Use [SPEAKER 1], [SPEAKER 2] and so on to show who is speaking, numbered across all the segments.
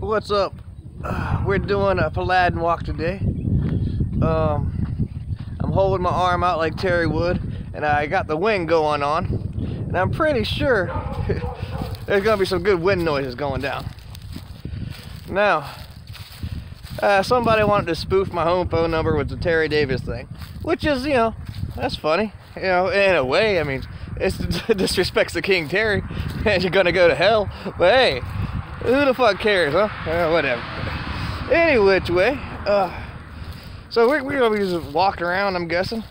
[SPEAKER 1] What's up? We're doing a Paladin walk today. I'm holding my arm out like Terry would, and I got the wind going on, and I'm pretty sure there's gonna be some good wind noises going down. Now, somebody wanted to spoof my home phone number with the Terry Davis thing, which is, you know, that's funny, you know, in a way. I mean, it disrespects the King Terry, and you're gonna go to hell, but hey, who the fuck cares, huh? Whatever. Any which way, so we're gonna be just walking around, I'm guessing.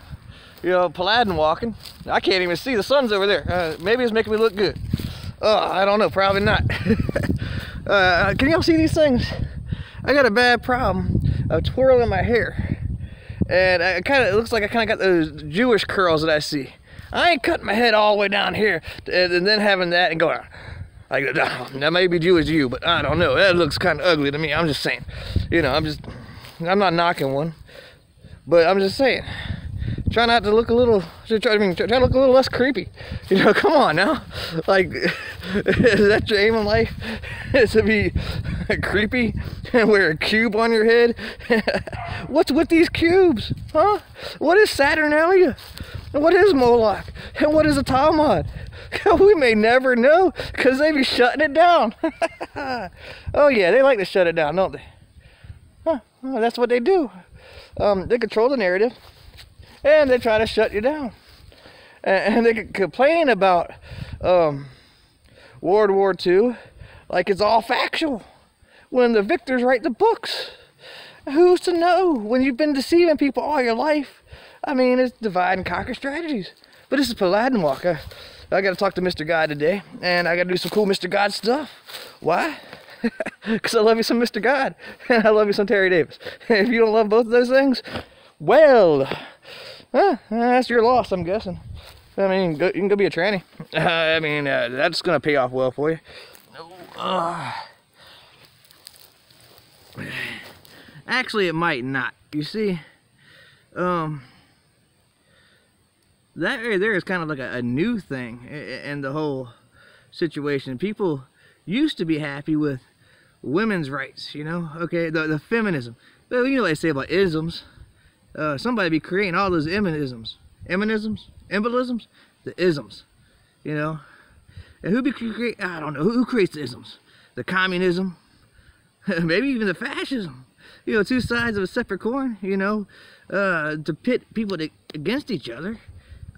[SPEAKER 1] You know, Paladin walking. I can't even see, the sun's over there. Maybe it's making me look good. I don't know, probably not. Can y'all see these things? I got a bad problem of twirling my hair. And it looks like I kind of got those Jewish curls that I see. I ain't cutting my head all the way down here and then having that and going, like, that may be Jewish to you, but I don't know. That looks kind of ugly to me. I'm just saying. You know, I'm not knocking one. But I'm just saying. Try not to look a little, try to look a little less creepy. You know, come on now. Like, is that your aim in life? Is to be creepy and wear a cube on your head? What's with these cubes? Huh? What is Saturnalia? What is Moloch? And what is a Talmud? We may never know, because they be shutting it down. Oh yeah, they like to shut it down, don't they? Huh, well, that's what they do. They control the narrative, and they try to shut you down. And they can complain about World War II like it's all factual, when the victors write the books. Who's to know when you've been deceiving people all your life? I mean, it's divide and conquer strategies. But this is Paladin walk. I got to talk to Mr. God today, and I got to do some cool Mr. God stuff. Why? Because I love you some Mr. God, and I love you some Terry Davis. If you don't love both of those things, well, that's your loss, I'm guessing. I mean, you can go be a tranny. I mean, that's going to pay off well for you. Actually, it might not. You see, that right there is kind of like a new thing in the whole situation. People used to be happy with women's rights, you know, okay, the feminism. But you know what they say about isms. Somebody be creating all those eminisms, the isms, you know. And who be creating? I don't know who creates the isms. The communism, maybe even the fascism. You know, two sides of a separate coin. You know, to pit people against each other.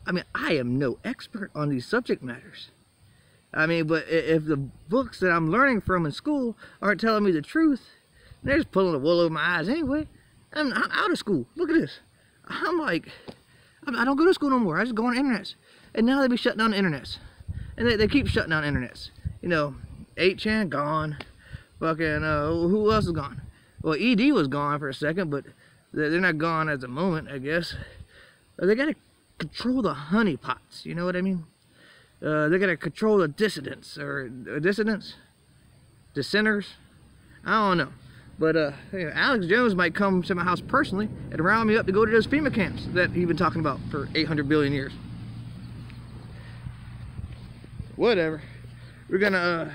[SPEAKER 1] I mean, I am no expert on these subject matters. I mean, but if the books that I'm learning from in school aren't telling me the truth, they're just pulling the wool over my eyes anyway. I'm out of school. Look at this. I'm like, I don't go to school no more. I just go on the internets. And now they be shutting down the internets. And they keep shutting down internets. You know, 8chan gone. Fucking, who else is gone? Well, ED was gone for a second, but they're not gone at the moment, I guess. They gotta control the honeypots, you know what I mean? They gotta control the dissidents, or dissenters. I don't know. But you know, Alex Jones might come to my house personally and round me up to go to those FEMA camps that he's been talking about for 800 billion years. Whatever. We're gonna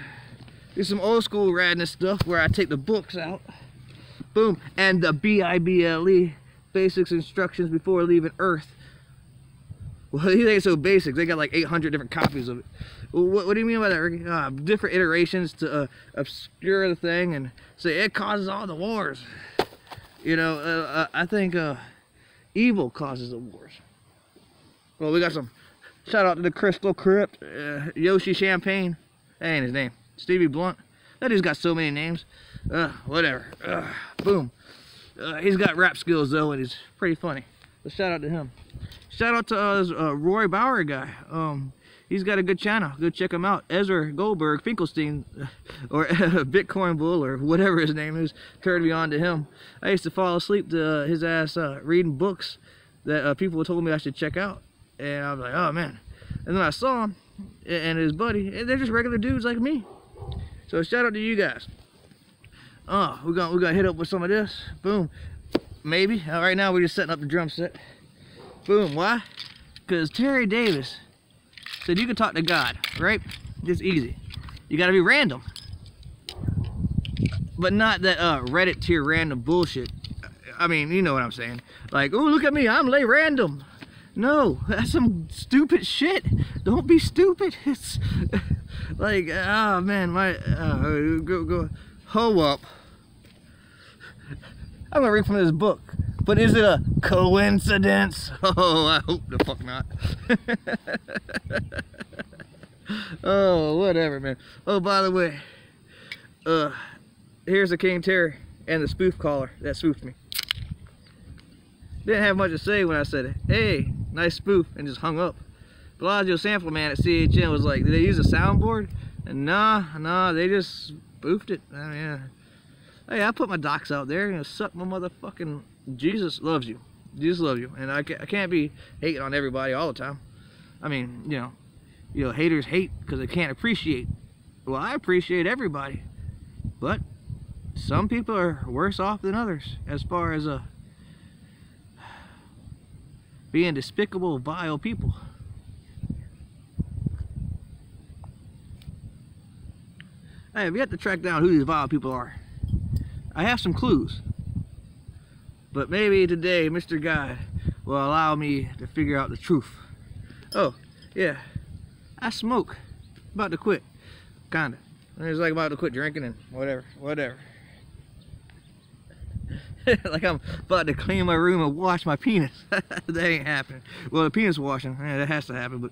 [SPEAKER 1] do some old school radness stuff where I take the books out. Boom. And the BIBLE, basics instructions before leaving Earth. Well, these ain't so basic. They got like 800 different copies of it. What do you mean by that, Ricky? Different iterations to obscure the thing and say it causes all the wars. You know, I think evil causes the wars. Well, we got some. Shout out to the Crystal Crypt, Yoshi Champagne. That ain't his name. Stevie Blunt. That dude's got so many names. Whatever. Boom. He's got rap skills though, and he's pretty funny. So shout out to him. Shout out to this Roy Bauer guy. He's got a good channel. Go check him out. Ezra Goldberg Finkelstein, or Bitcoin Bull, or whatever his name is, turned me on to him. I used to fall asleep to his ass reading books that people told me I should check out. And I was like, oh man. And then I saw him and his buddy, and they're just regular dudes like me. So shout out to you guys. We're gonna hit up with some of this. Boom. Maybe. Right now we're just setting up the drum set. Boom. Why? Because Terry Davis said you can talk to God, right? Just easy. You gotta be random. but not that Reddit tier random bullshit. I mean, you know what I'm saying. Like, oh, look at me, I'm lay random. No, that's some stupid shit. Don't be stupid. It's like, oh man, my go ho up. I'm gonna read from this book, but is it a coincidence? Oh, I hope the fuck not. Oh, whatever, man. Oh, by the way, here's the King Terry and the spoof caller that spoofed me. Didn't have much to say when I said, hey, nice spoof, and just hung up. Bellagio Sample Man at CHN was like, did they use a soundboard? And nah, they just spoofed it. I mean, hey, I put my docs out there, you know, suck my motherfucking... Jesus loves you. Jesus loves you. And I can't be hating on everybody all the time. I mean, you know, haters hate because they can't appreciate. Well, I appreciate everybody. But some people are worse off than others as far as being despicable, vile people. I have yet to track down who these vile people are. I have some clues. But maybe today, Mr. God will allow me to figure out the truth. Oh, yeah. I smoke. About to quit. Kinda. It's like about to quit drinking and whatever. Like I'm about to clean my room and wash my penis. That ain't happening. Well, the penis washing, yeah, that has to happen, but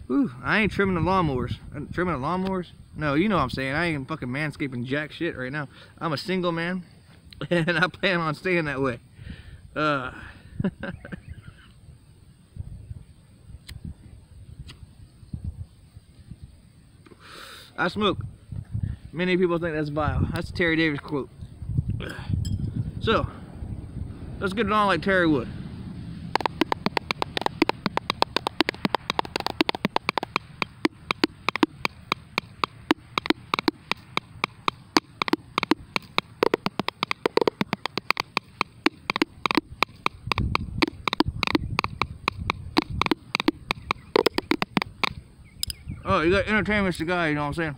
[SPEAKER 1] whew, I ain't trimming the lawnmowers. Trimming the lawnmowers? No, you know what I'm saying. I ain't fucking manscaping jack shit right now. I'm a single man, and I plan on staying that way. I smoke. Many people think that's vile. That's a Terry Davis quote. So, let's get it on like Terry would. Oh, you got to entertain Mr. God, you know what I'm saying?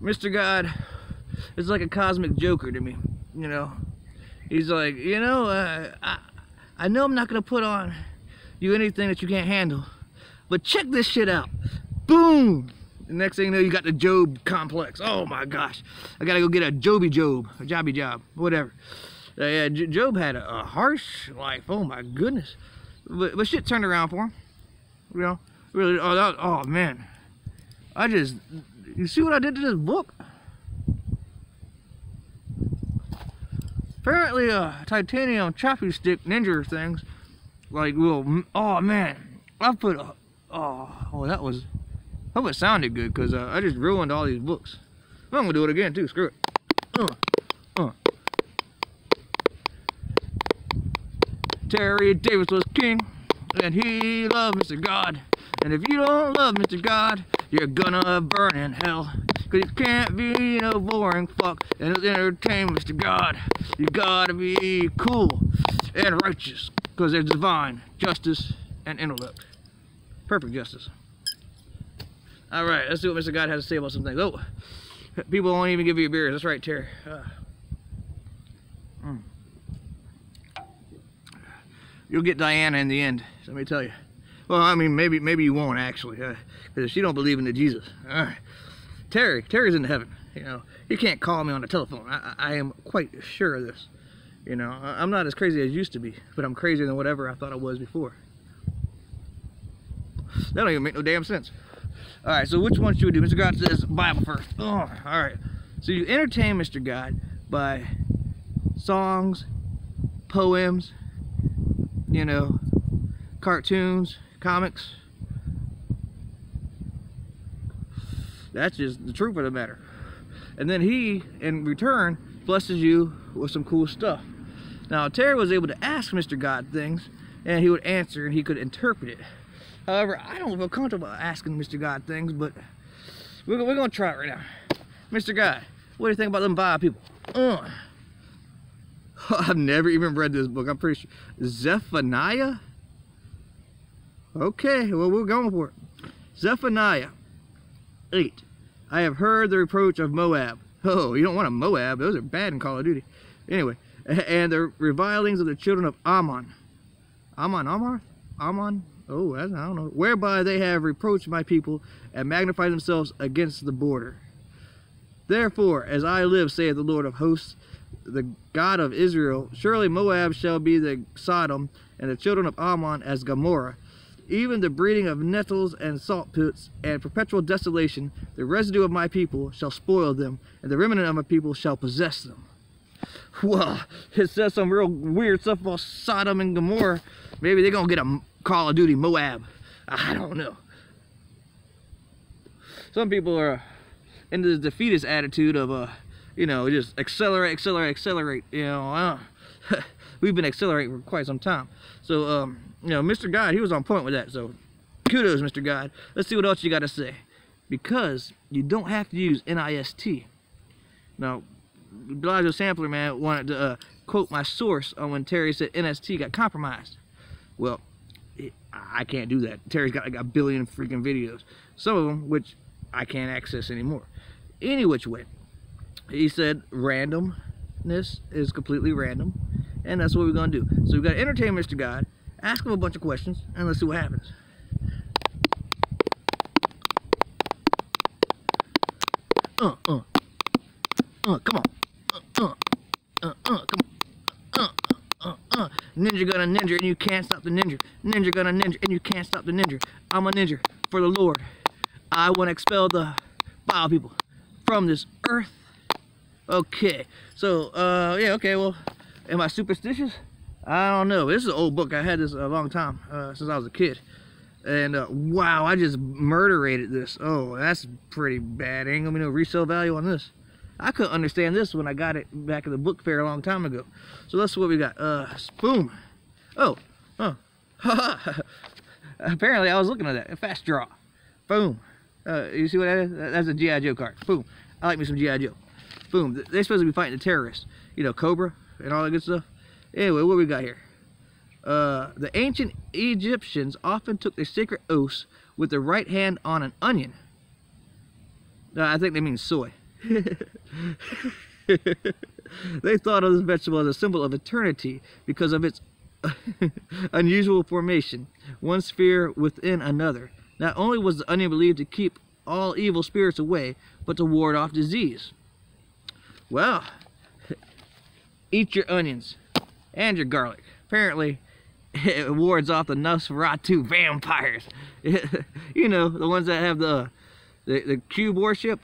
[SPEAKER 1] Mr. God is like a cosmic joker to me, you know? He's like, you know, I know I'm not going to put on you anything that you can't handle, but check this shit out. Boom! The next thing you know, you got the Job complex. Oh my gosh. I got to go get a Joby Job, a Jobby Job, whatever. Yeah, Job had a harsh life. Oh my goodness. But shit turned around for him, you know? Really, oh man, you see what I did to this book? Apparently, titanium choppy stick ninja things, like, oh man, I put that was, I hope it sounded good, because I just ruined all these books. I'm gonna do it again too, screw it. Terry Davis was king, and he loved Mr. God. And if you don't love Mr. God, you're gonna burn in hell. Cause you can't be no boring fuck and entertain Mr. God. You gotta be cool and righteous, cause there's divine justice and intellect. Perfect justice. Alright, let's see what Mr. God has to say about some things. Oh, people won't even give you beers. That's right, Terry. You'll get Diana in the end, so let me tell you. Well, I mean, maybe you won't actually, because she don't believe in the Jesus. Terry's in heaven. You know, he can't call me on the telephone. I am quite sure of this. You know, I'm not as crazy as I used to be, but I'm crazier than whatever I thought I was before. That don't even make no damn sense. All right, so which one should we do? Mr. God says Bible first. Oh, all right. So you entertain Mr. God by songs, poems, you know, cartoons, comics. That's just the truth of the matter. And then he, in return, blesses you with some cool stuff. Now, Terry was able to ask Mr. God things, and he would answer, and he could interpret it. However, I don't feel comfortable asking Mr. God things, but we're going to try it right now. Mr. God, what do you think about them Bible people? I've never even read this book. I'm pretty sure. Zephaniah? Okay, well, we're going for it. Zephaniah 8. I have heard the reproach of Moab, Oh, you don't want a Moab. Those are bad in Call of Duty. Anyway, and the revilings of the children of Ammon. Ammon? Oh, I don't know. Whereby they have reproached my people and magnified themselves against the border. Therefore, as I live, saith the Lord of hosts, the God of Israel, surely Moab shall be the Sodom, and the children of Ammon as Gomorrah. Even the breeding of nettles and salt pits and perpetual desolation, the residue of my people shall spoil them, and the remnant of my people shall possess them. Well, it says some real weird stuff about Sodom and Gomorrah. Maybe they're gonna get a Call of Duty Moab. I don't know. Some people are into this defeatist attitude of, you know, just accelerate. You know, we've been accelerating for quite some time. So, you know, Mr. God, he was on point with that. So, kudos, Mr. God. Let's see what else you got to say. Because you don't have to use NIST. Now, Elijah Sampler, man, wanted to quote my source on when Terry said NST got compromised. Well, I can't do that. Terry's got like a billion freaking videos. Some of them, which I can't access anymore. Any which way. He said randomness is completely random. And that's what we're going to do. So we've got to entertain Mr. God, ask him a bunch of questions, and let's see what happens. Come on. Come on. Ninja gonna ninja, and you can't stop the ninja. Ninja gonna ninja, and you can't stop the ninja. I'm a ninja for the Lord. I want to expel the vile people from this earth. Okay. So, yeah, okay, well, am I superstitious? I don't know. This is an old book. I had this a long time, since I was a kid. And, wow, I just murderated this. Oh, that's pretty bad. Ain't gonna be no resale value on this. I couldn't understand this when I got it back at the book fair a long time ago. So let's see what we got. Boom. Oh. Apparently I was looking at that. A fast draw. Boom. You see what that is? That's a G.I. Joe card. Boom. I like me some G.I. Joe. Boom. They're supposed to be fighting the terrorists. You know, Cobra and all that good stuff. Anyway, what we got here? The ancient Egyptians often took their sacred oaths with the right hand on an onion. I think they mean soy. They thought of this vegetable as a symbol of eternity because of its unusual formation, one sphere within another. Not only was the onion believed to keep all evil spirits away, but to ward off disease. Well, eat your onions and your garlic. Apparently, it wards off the Nosferatu vampires. You know, the ones that have the cube worship.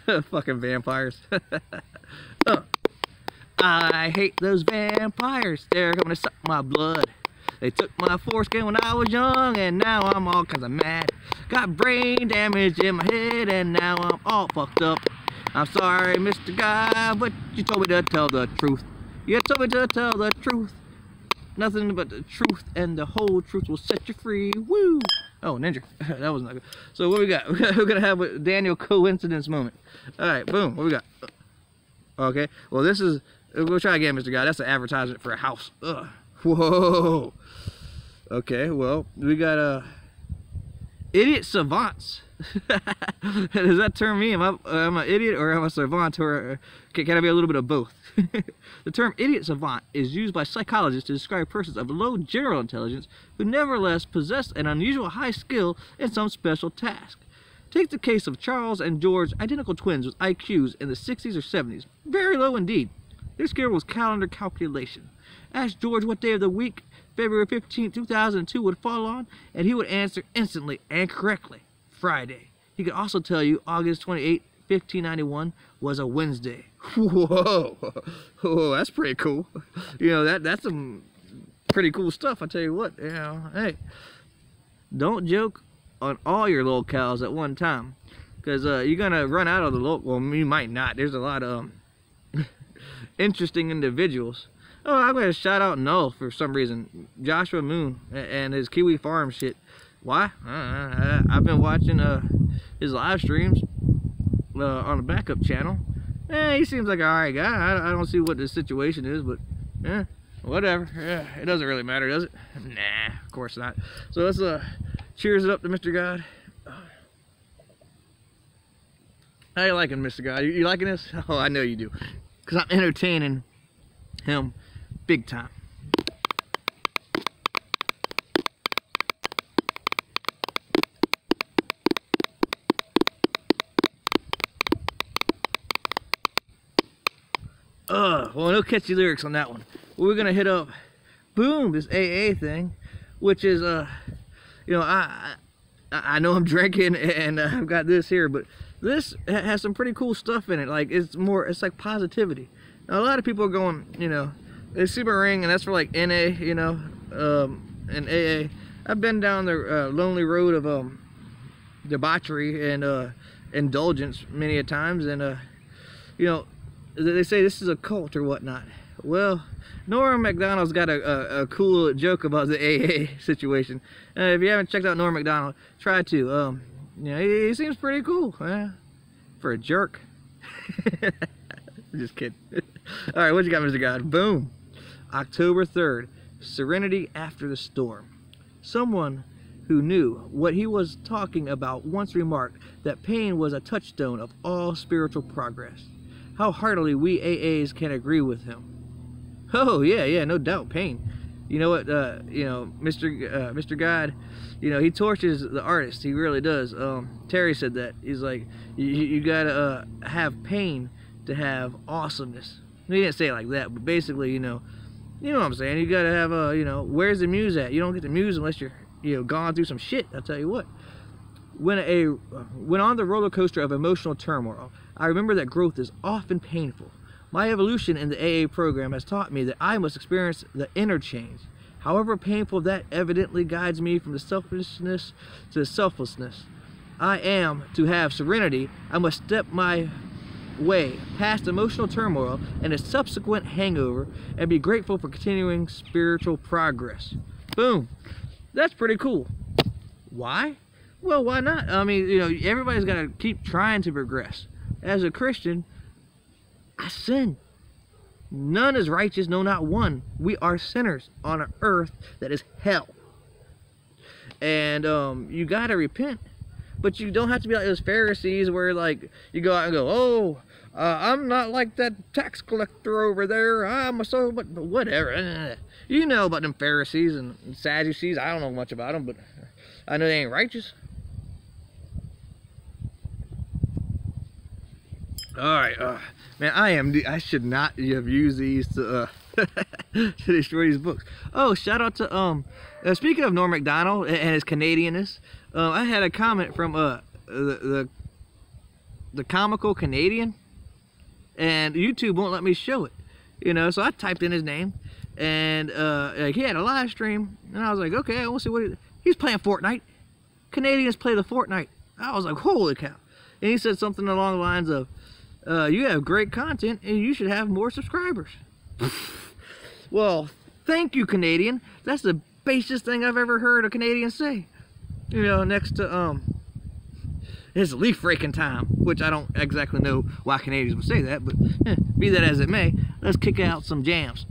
[SPEAKER 1] Fucking vampires. I hate those vampires. They're coming to suck my blood. They took my foreskin when I was young, and now I'm all kinds of mad. Got brain damage in my head, and now I'm all fucked up. I'm sorry, Mr. Guy, but you told me to tell the truth. You told me to tell the truth. Nothing but the truth, and the whole truth will set you free. Woo! Oh, ninja. That was not good. So what we got? We're gonna have a Daniel coincidence moment. All right, boom. What we got? Okay. Well, this is. We'll try again, Mr. Guy. That's an advertisement for a house. Ugh. Whoa. Okay. Well, we got idiot savants. Does that term me? Am I an idiot or am I a savant? Or can I be a little bit of both? The term idiot savant is used by psychologists to describe persons of low general intelligence who nevertheless possess an unusual high skill in some special task. Take the case of Charles and George, identical twins with IQs in the 60s or 70s. Very low indeed. Their skill was calendar calculation. Ask George what day of the week February 15, 2002 would fall on, and he would answer instantly and correctly. Friday. He could also tell you August 28, 1591 was a Wednesday. Whoa. Whoa, that's pretty cool. You know, that's some pretty cool stuff, I tell you what. You know, hey, don't joke on all your locales at one time, because you're gonna run out of the local. Well, you might not. There's a lot of interesting individuals. Oh, I'm gonna shout out Null for some reason. Joshua Moon and his Kiwi Farm shit. Why? I've been watching his live streams on the backup channel. He seems like an alright guy. I don't see what the situation is, but whatever. Yeah, it doesn't really matter, does it? Nah, of course not. So let's cheers it up to Mr. God. How you liking, Mr. God? You liking this? Oh, I know you do. Because I'm entertaining him big time. Well, no catchy lyrics on that one. We're gonna hit up, boom, this AA thing, which is, you know, I know I'm drinking and I've got this here, but this has some pretty cool stuff in it. Like, it's like positivity. Now, a lot of people are going, you know, they see my ring and that's for like NA, you know, and AA. I've been down the lonely road of debauchery and indulgence many a times, and you know, they say this is a cult or whatnot. Well, Norm Macdonald's got a cool joke about the AA situation. If you haven't checked out Norm Macdonald, try to. You know, he seems pretty cool for a jerk. Just kidding. All right, what you got, Mr. God? Boom. October 3rd, Serenity After the Storm. Someone who knew what he was talking about once remarked that pain was a touchstone of all spiritual progress. How heartily we AAs can agree with him. Oh yeah, no doubt, pain. You know what? You know, Mr. God, you know, he torches the artist. He really does. Terry said that. He's like, you gotta have pain to have awesomeness. He didn't say it like that, but basically, you know what I'm saying. You gotta have you know, where's the muse at? You don't get the muse unless you're, you know, gone through some shit. I'll tell you what. When on the roller coaster of emotional turmoil, I remember that growth is often painful. My evolution in the AA program has taught me that I must experience the interchange. However painful, that evidently guides me from the selfishness to the selflessness. I am to have serenity. I must step my way past emotional turmoil and its subsequent hangover and be grateful for continuing spiritual progress. Boom. That's pretty cool. Why? Well, why not? I mean, you know, everybody's got to keep trying to progress. As a Christian, I sin. None is righteous, no, not one. We are sinners on an earth that is hell. And you got to repent. But you don't have to be like those Pharisees where, like, you go out and go, oh, I'm not like that tax collector over there. I'm a so, but whatever. You know about them Pharisees and Sadducees. I don't know much about them, but I know they ain't righteous. Alright, man, I should not have used these to to destroy these books. Oh, shout out to speaking of Norm Macdonald and his Canadianness, I had a comment from the comical Canadian, and YouTube won't let me show it, you know. So I typed in his name, and like, he had a live stream, and I was like, okay, I want to see what he's playing Fortnite. Canadians play the Fortnite. I was like, holy cow. And he said something along the lines of, you have great content and you should have more subscribers. Well, thank you, Canadian. That's the basest thing I've ever heard a Canadian say. You know, next to it's leaf raking time, which I don't exactly know why Canadians would say that, but be that as it may, let's kick out some jams.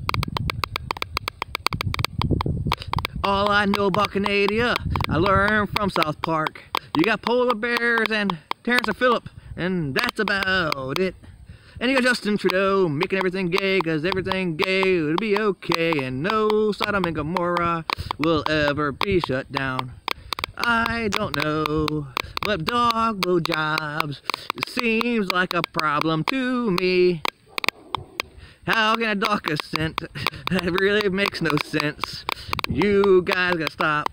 [SPEAKER 1] All I know about Canada, I learned from South Park. You got polar bears and Terrence and Phillip, and that's about it. And you got Justin Trudeau making everything gay, cause everything gay would be okay, and no Sodom and Gomorrah will ever be shut down. I don't know, but dog blowjobs seems like a problem to me. How can a dog consent? That really makes no sense. You guys gotta stop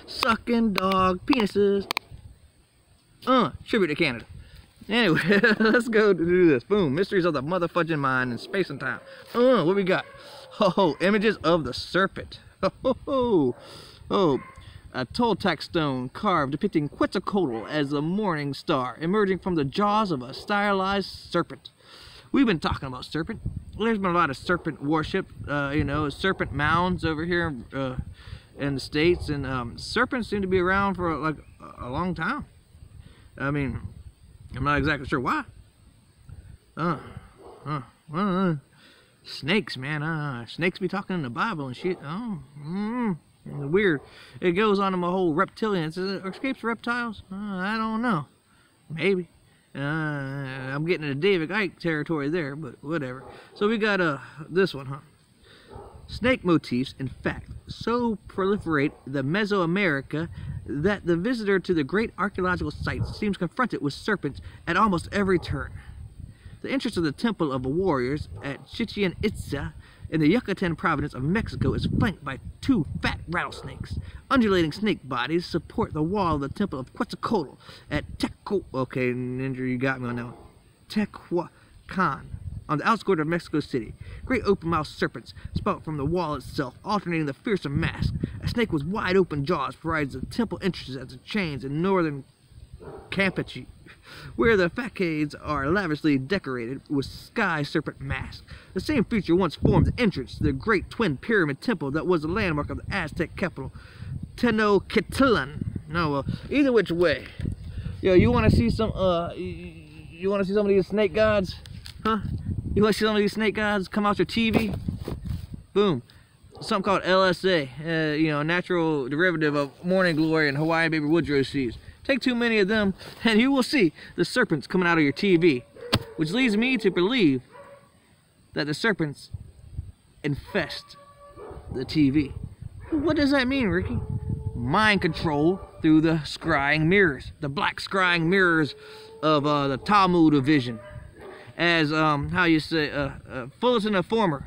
[SPEAKER 1] sucking dog penises. Tribute to Canada. Anyway, let's go to do this. Boom. Mysteries of the motherfudging mind in space and time. What we got? Oh, images of the serpent. Oh, a Toltec stone carved depicting Quetzalcoatl as the morning star emerging from the jaws of a stylized serpent. We've been talking about serpent. There's been a lot of serpent worship, you know, serpent mounds over here in the States, and serpents seem to be around for like a long time. I mean, I'm not exactly sure why. Snakes, man. Snakes be talking in the Bible and shit. Weird. It goes on to my whole reptilian. It escapes reptiles? I don't know. Maybe. I'm getting into David Icke territory there, but whatever. So we got this one, huh? Snake motifs, in fact, so proliferate the Mesoamerica that the visitor to the great archaeological sites seems confronted with serpents at almost every turn. The entrance of the Temple of the Warriors at Chichen Itza in the Yucatan province of Mexico is flanked by 2 fat rattlesnakes. Undulating snake bodies support the wall of the Temple of Quetzalcoatl at okay, Ninja, you got me on that one. Tehuacan, on the outskirts of Mexico City. Great open-mouthed serpents spout from the wall itself, alternating the fearsome mask. A snake with wide open jaws provides the temple entrances at the chains in northern Campeche, where the facades are lavishly decorated with sky serpent masks. The same feature once formed the entrance to the great twin pyramid temple that was the landmark of the Aztec capital, Tenochtitlan. No, well, either which way. Yo, you want to see some, you want to see some of these snake gods? Huh? You want to see some of these snake gods come out your TV? Boom. Something called LSA, you know, natural derivative of morning glory and Hawaiian baby woodrow seeds. Take too many of them, and you will see the serpents coming out of your TV, which leads me to believe that the serpents infest the TV. What does that mean, Ricky? Mind control through the scrying mirrors, the black scrying mirrors of the Talmud of vision. As, how you say, Fullerton Informer,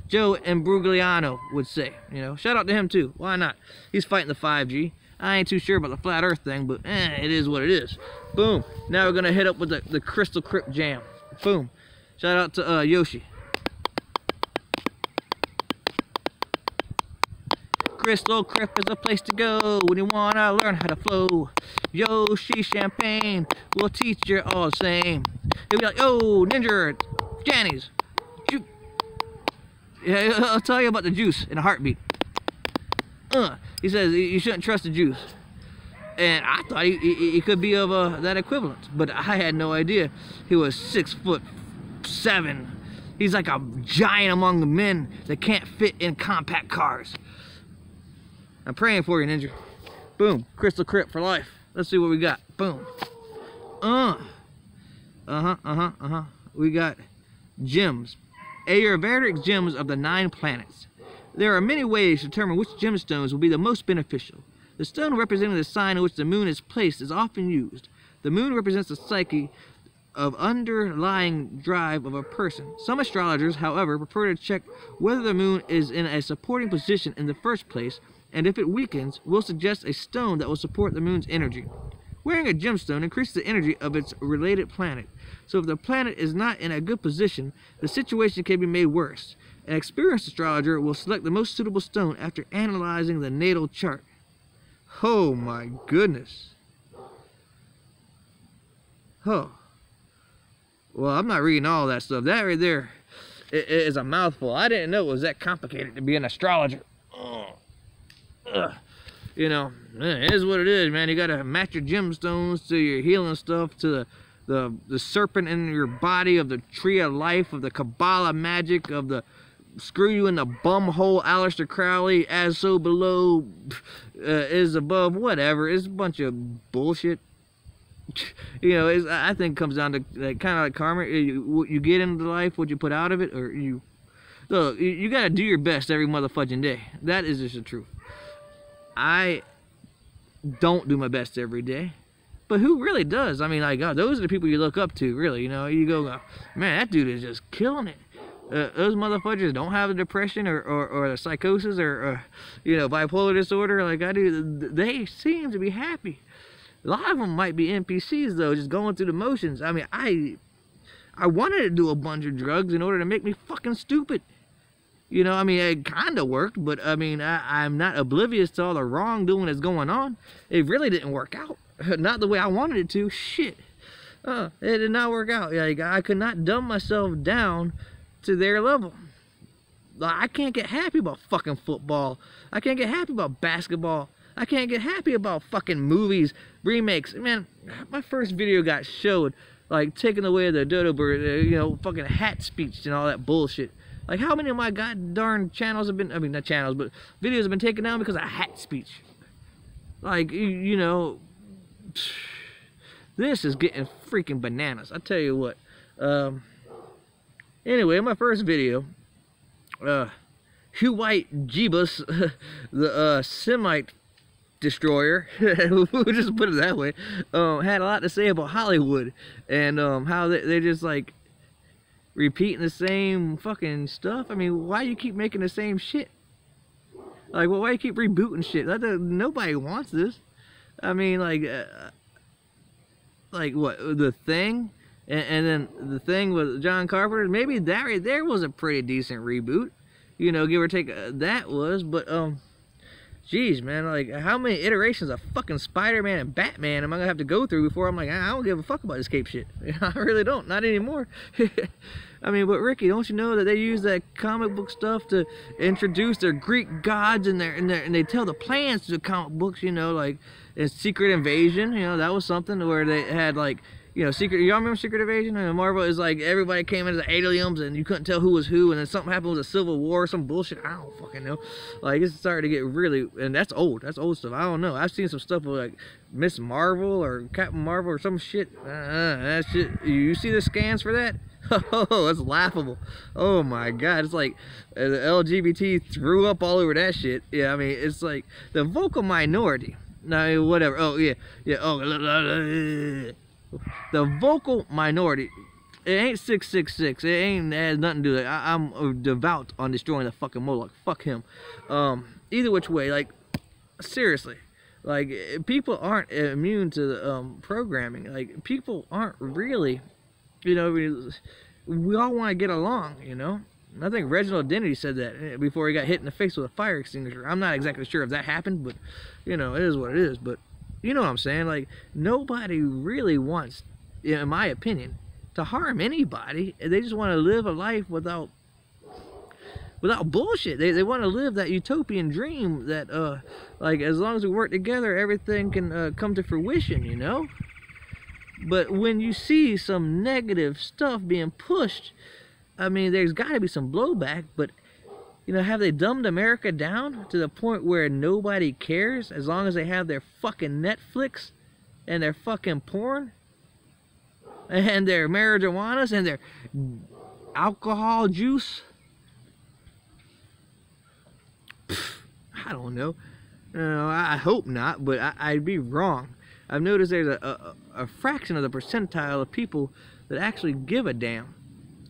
[SPEAKER 1] Joe Imbrugliano would say, you know. Shout out to him, too. Why not? He's fighting the 5G. I ain't too sure about the flat earth thing, but it is what it is. Boom. Now we're going to hit up with the Crystal Crypt Jam. Boom. Shout out to Yoshi. Crystal Crypt is a place to go when you want to learn how to flow. Yoshi Champagne will teach you all the same. He'll be like, yo, Ninja, Jannies. Yeah, I'll tell you about the juice in a heartbeat. He says you shouldn't trust the juice. And I thought he could be of that equivalent, but I had no idea. He was 6'7". He's like a giant among the men that can't fit in compact cars. I'm praying for you, Ninja. Boom. Crystal Crypt for life. Let's see what we got. Boom. We got gems. Ayurvedic gems of the 9 planets. There are many ways to determine which gemstones will be the most beneficial. The stone representing the sign in which the moon is placed is often used. The moon represents the psyche of underlying drive of a person. Some astrologers, however, prefer to check whether the moon is in a supporting position in the first place, and if it weakens, will suggest a stone that will support the moon's energy. Wearing a gemstone increases the energy of its related planet. So if the planet is not in a good position, the situation can be made worse. An experienced astrologer will select the most suitable stone after analyzing the natal chart. Oh my goodness. Oh. Well, I'm not reading all that stuff. That right there is a mouthful. I didn't know it was that complicated to be an astrologer. You know, it is what it is, man. You gotta match your gemstones to your healing stuff, to the serpent in your body, of the tree of life, of the Kabbalah magic, of the screw you in the bum hole, Aleister Crowley, as so below is above, whatever. It's a bunch of bullshit. You know, I think it comes down to like, kind of like karma. You get into life, what you put out of it, or you... Look, you gotta do your best every motherfucking day. That is just the truth. I don't do my best every day. But who really does? I mean, like, those are the people you look up to, really. You know, you go, man, that dude is just killing it. Those motherfuckers don't have the depression or the psychosis or you know, bipolar disorder like I do. They seem to be happy. A lot of them might be NPCs, though, just going through the motions. I mean, I wanted to do a bunch of drugs in order to make me fucking stupid. You know, I mean, it kind of worked, but I mean, I'm not oblivious to all the wrongdoing that's going on. It really didn't work out. Not the way I wanted it to. Shit. It did not work out. Like, I could not dumb myself down to their level. I can't get happy about fucking football. I can't get happy about basketball. I can't get happy about fucking movies, remakes. Man, my first video got showed, like, taking away the dodo bird, you know, fucking hat speech and all that bullshit. Like, how many of my god darn channels have been, I mean, not channels, but videos have been taken down because of hat speech? Like, you know, This is getting freaking bananas. I tell you what. Anyway, in my first video, Hugh White Jeebus, the Semite destroyer, we'll just put it that way, had a lot to say about Hollywood and how they're just like repeating the same fucking stuff. I mean, why you keep making the same shit? Like, well, why you keep rebooting shit? Nobody wants this. I mean, like what, The Thing, and then The Thing with John Carpenter. Maybe that right there was a pretty decent reboot, you know, give or take. That was, but jeez, man, like, how many iterations of fucking Spider-Man and Batman am I gonna have to go through before I'm like, I don't give a fuck about this cape shit? I really don't, not anymore. I mean, but Ricky, don't you know that they use that comic book stuff to introduce their Greek gods and they tell the plans to the comic books, you know, like in Secret Invasion, you know, that was something where they had like, you know, y'all remember Secret Invasion? And Marvel is like, everybody came into the aliens and you couldn't tell who was who, and then something happened with a civil war, some bullshit, I don't fucking know. Like, it's starting to get really, and that's old stuff, I don't know. I've seen some stuff with like Miss Marvel or Captain Marvel or some shit. That shit, you see the scans for that? Oh, that's laughable. Oh my god, it's like the LGBT threw up all over that shit. Yeah, I mean, it's like the vocal minority. No, whatever. Oh yeah, oh, the vocal minority. It ain't 666. It has nothing to do with it. I'm devout on destroying the fucking Moloch. Fuck him. Either which way, like, seriously, like, people aren't immune to the programming. Like, people aren't really, you know, we all want to get along, you know. I think Reginald Denny said that before he got hit in the face with a fire extinguisher. I'm not exactly sure if that happened, but, you know, it is what it is. But you know what I'm saying? Like, nobody really wants, in my opinion, to harm anybody. They just want to live a life without bullshit. They want to live that utopian dream that, like, as long as we work together, everything can come to fruition, you know? But when you see some negative stuff being pushed, I mean, there's got to be some blowback, but, you know, have they dumbed America down to the point where nobody cares as long as they have their fucking Netflix and their fucking porn and their marijuanas and their alcohol juice? I don't know. I hope not, but I'd be wrong. I've noticed there's a fraction of the percentile of people that actually give a damn.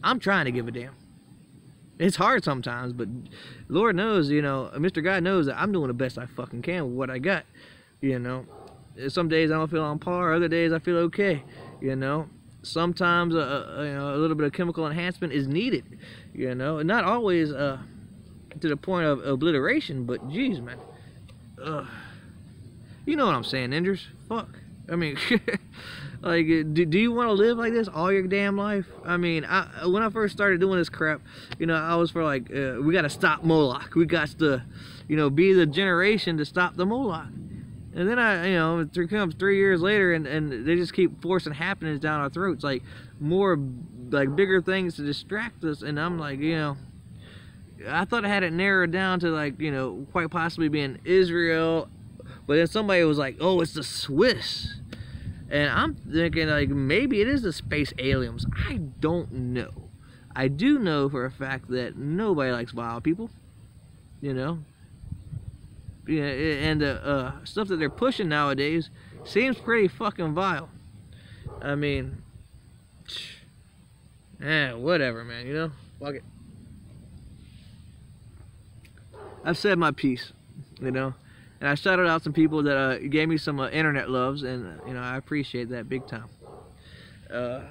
[SPEAKER 1] I'm trying to give a damn. It's hard sometimes, but Lord knows, you know, Mr. God knows that I'm doing the best I fucking can with what I got, you know. Some days I don't feel on par, other days I feel okay, you know. Sometimes, you know, a little bit of chemical enhancement is needed, you know. Not always to the point of obliteration, but geez, man. You know what I'm saying, Ninjers? Fuck. I mean, like, do you want to live like this all your damn life? I mean, when I first started doing this crap, you know, I was for like, we got to stop Moloch. We got to, you know, be the generation to stop the Moloch. And then you know, comes 3 years later, and they just keep forcing happenings down our throats, like more, like bigger things to distract us. And I'm like, you know, I thought I had it narrowed down to like, you know, quite possibly being Israel. But then somebody was like, oh, it's the Swiss. And I'm thinking, like, maybe it is the space aliens. I don't know. I do know for a fact that nobody likes wild people. You know? Yeah, and the stuff that they're pushing nowadays seems pretty fucking vile. I mean, whatever, man, you know? Fuck it. I've said my piece, you know? And I shouted out some people that gave me some internet loves, and you know, I appreciate that big time. Oh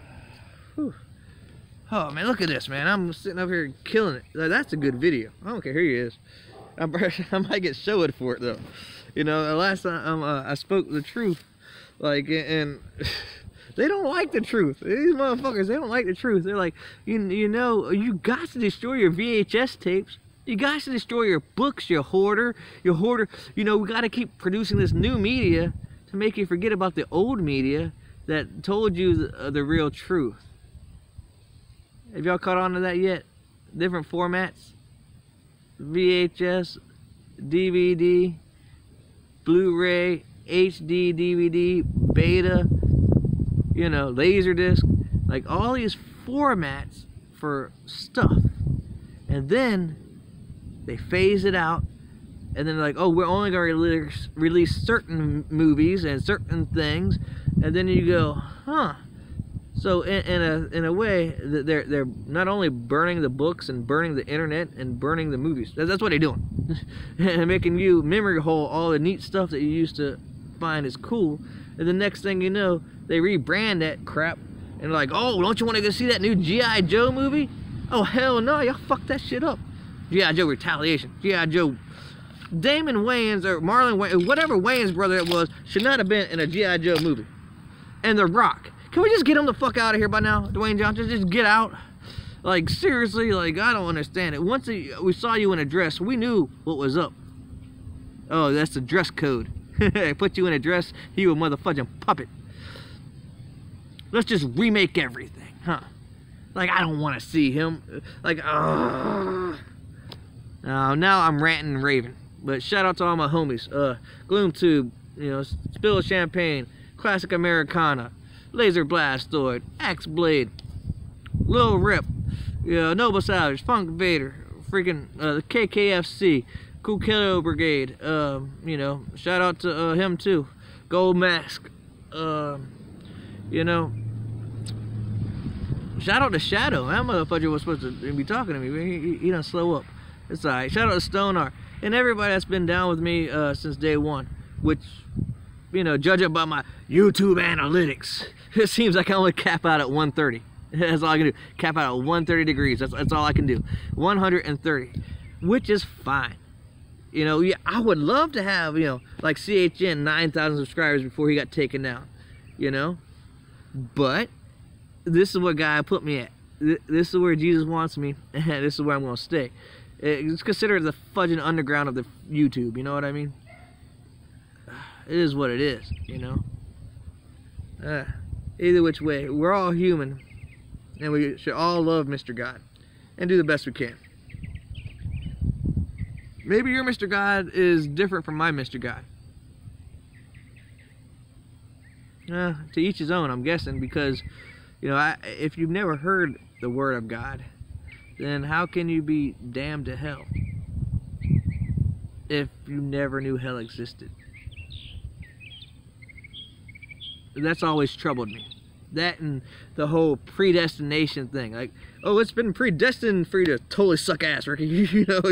[SPEAKER 1] man, look at this, man! I'm sitting up here killing it. That's a good video. I don't care who he is. I might get showed for it though. You know, the last time I spoke the truth, like, and they don't like the truth. These motherfuckers, they don't like the truth. They're like, you know, you got to destroy your VHS tapes. You guys should destroy your books, your hoarder. You know, we got to keep producing this new media to make you forget about the old media that told you the real truth. Have y'all caught on to that yet? Different formats. VHS, DVD, Blu-ray, HD DVD, beta, you know, Laserdisc, like all these formats for stuff. And then they phase it out, and then they're like, oh, we're only going to release certain movies and certain things. And then you go, huh. So in a way, they're not only burning the books and burning the internet and burning the movies. That's what they're doing. And making you memory hole all the neat stuff that you used to find is cool. And the next thing you know, they rebrand that crap. And like, oh, don't you want to go see that new G.I. Joe movie? Oh, hell no, y'all fucked that shit up. G.I. Joe Retaliation. G.I. Joe. Damon Wayans or Marlon Wayans, whatever Wayans brother it was, should not have been in a G.I. Joe movie. And The Rock. Can we just get him the fuck out of here by now, Dwayne Johnson? Just get out. Like, seriously, like, I don't understand it. Once we saw you in a dress, we knew what was up. Oh, that's the dress code. They put you in a dress, you a motherfucking puppet. Let's just remake everything, huh? Like, I don't want to see him. Like, now I'm ranting and raving. But shout out to all my homies. Gloom Tube, you know, Spill Champagne, Classic Americana, Laser Blastoid, Axe Blade, Lil Rip, you know, Noble Savage, Funk Vader, freaking the KKFC, Cool Killer Brigade, you know, shout out to him too, Gold Mask, you know, shout out to Shadow. That motherfucker was supposed to be talking to me. He done slow up. It's alright. Shout out to Stonar and everybody that's been down with me since day one, which, you know, judging by my YouTube analytics, it seems like I only cap out at 130. That's all I can do. Cap out at 130 degrees. That's all I can do. 130, which is fine. You know, yeah, I would love to have, you know, like CHN 9,000 subscribers before he got taken down. You know, but this is what God put me at. This is where Jesus wants me, and this is where I'm gonna stay. It's considered the fudging underground of the YouTube. You know what I mean? It is what it is, you know. Either which way, we're all human, and we should all love Mr. God and do the best we can. Maybe your Mr. God is different from my Mr. God. To each his own, I'm guessing, because, you know, if you've never heard the word of God, then how can you be damned to hell if you never knew hell existed? That's always troubled me. That and the whole predestination thing. Like, oh, it's been predestined for you to totally suck ass, Ricky. You know,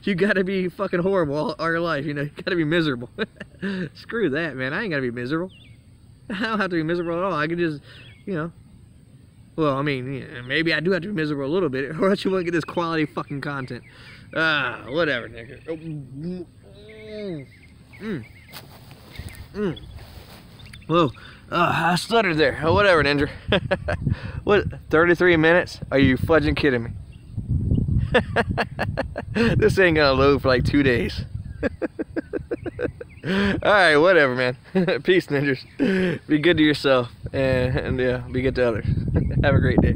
[SPEAKER 1] you gotta be fucking horrible all your life. You know, you gotta be miserable. Screw that, man. I ain't gotta be miserable. I don't have to be miserable at all. I can just, you know. Well, I mean, yeah, maybe I do have to be miserable a little bit, or else you won't get this quality fucking content. Whatever, nigga. Whoa. I stuttered there. Oh, whatever, Ninja. What, 33 minutes? Are you fudging kidding me? This ain't gonna load for like 2 days. Alright, whatever, man. Peace, Ninjas. Be good to yourself, and yeah, be good to others. Have a great day.